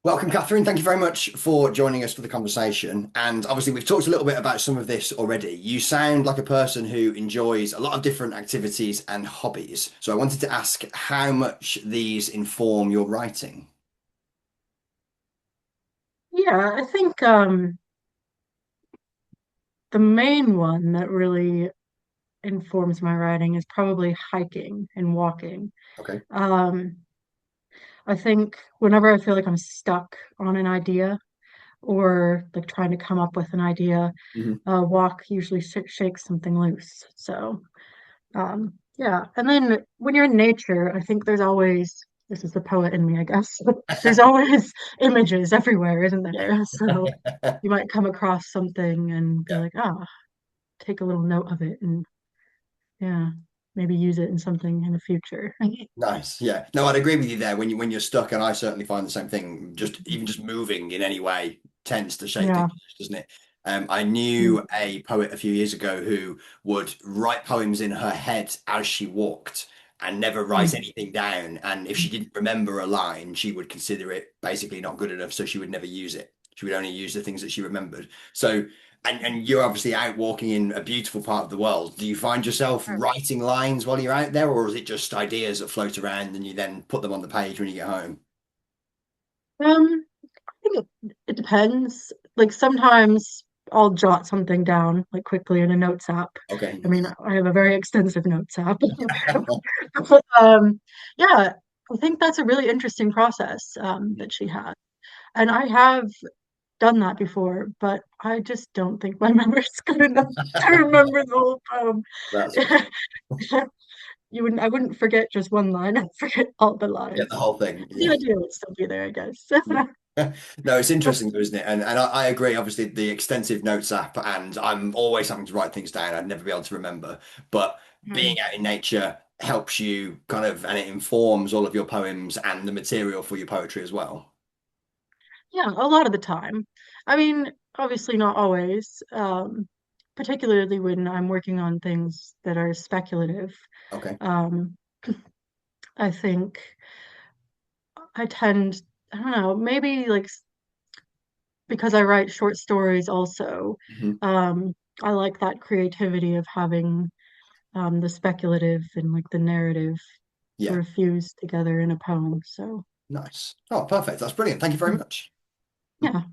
Welcome, Catherine. Thank you very much for joining us for the conversation. And obviously, we've talked a little bit about some of this already. You sound like a person who enjoys a lot of different activities and hobbies. So I wanted to ask how much these inform your writing. Yeah, I think the main one that really informs my writing is probably hiking and walking. Okay. Um, I think whenever I feel like I'm stuck on an idea or like trying to come up with an idea, Mhm. a walk usually shakes something loose. So, yeah. And then when you're in nature, I think there's always, this is the poet in me, I guess, there's always images everywhere, isn't there? So you might come across something and be Yeah. like, ah, take a little note of it and yeah, maybe use it in something in the future. Nice. Yeah. No, I'd agree with you there. When you're stuck, and I certainly find the same thing. Just moving in any way tends to shape things, Yeah. doesn't it? I knew a poet a few years ago who would write poems in her head as she walked and never write Mm-hmm. anything down. And if she didn't remember a line, she would consider it basically not good enough, so she would never use it. She would only use the things that she remembered. So and you're obviously out walking in a beautiful part of the world. Do you find yourself writing lines while you're out there, or is it just ideas that float around and you then put them on the page when you get home? I think it depends. Like sometimes I'll jot something down like quickly in a notes app. Okay, I mean, nice. I have a very extensive notes app. But, yeah, I think that's a really interesting process that she had. And I have done that before, but I just don't think my memory's good enough to remember the whole poem. That's fine. I wouldn't forget just one line, I'd forget all the Yeah, lines. the whole thing. The Yeah. idea would still be there, I guess. Yeah. No, it's interesting though, isn't it? And I agree, obviously, the extensive notes app, and I'm always having to write things down. I'd never be able to remember. But being Mm. out in nature helps you kind of, and it informs all of your poems and the material for your poetry as well. Yeah, a lot of the time. I mean, obviously not always, particularly when I'm working on things that are speculative. Okay. Um, I think I tend, I don't know, maybe like because I write short stories also, Mhm. um, I like that creativity of having the speculative and like the narrative Yeah. sort of fused together in a poem. So, Nice. Oh, perfect. That's brilliant. Thank you very mm, much. yeah.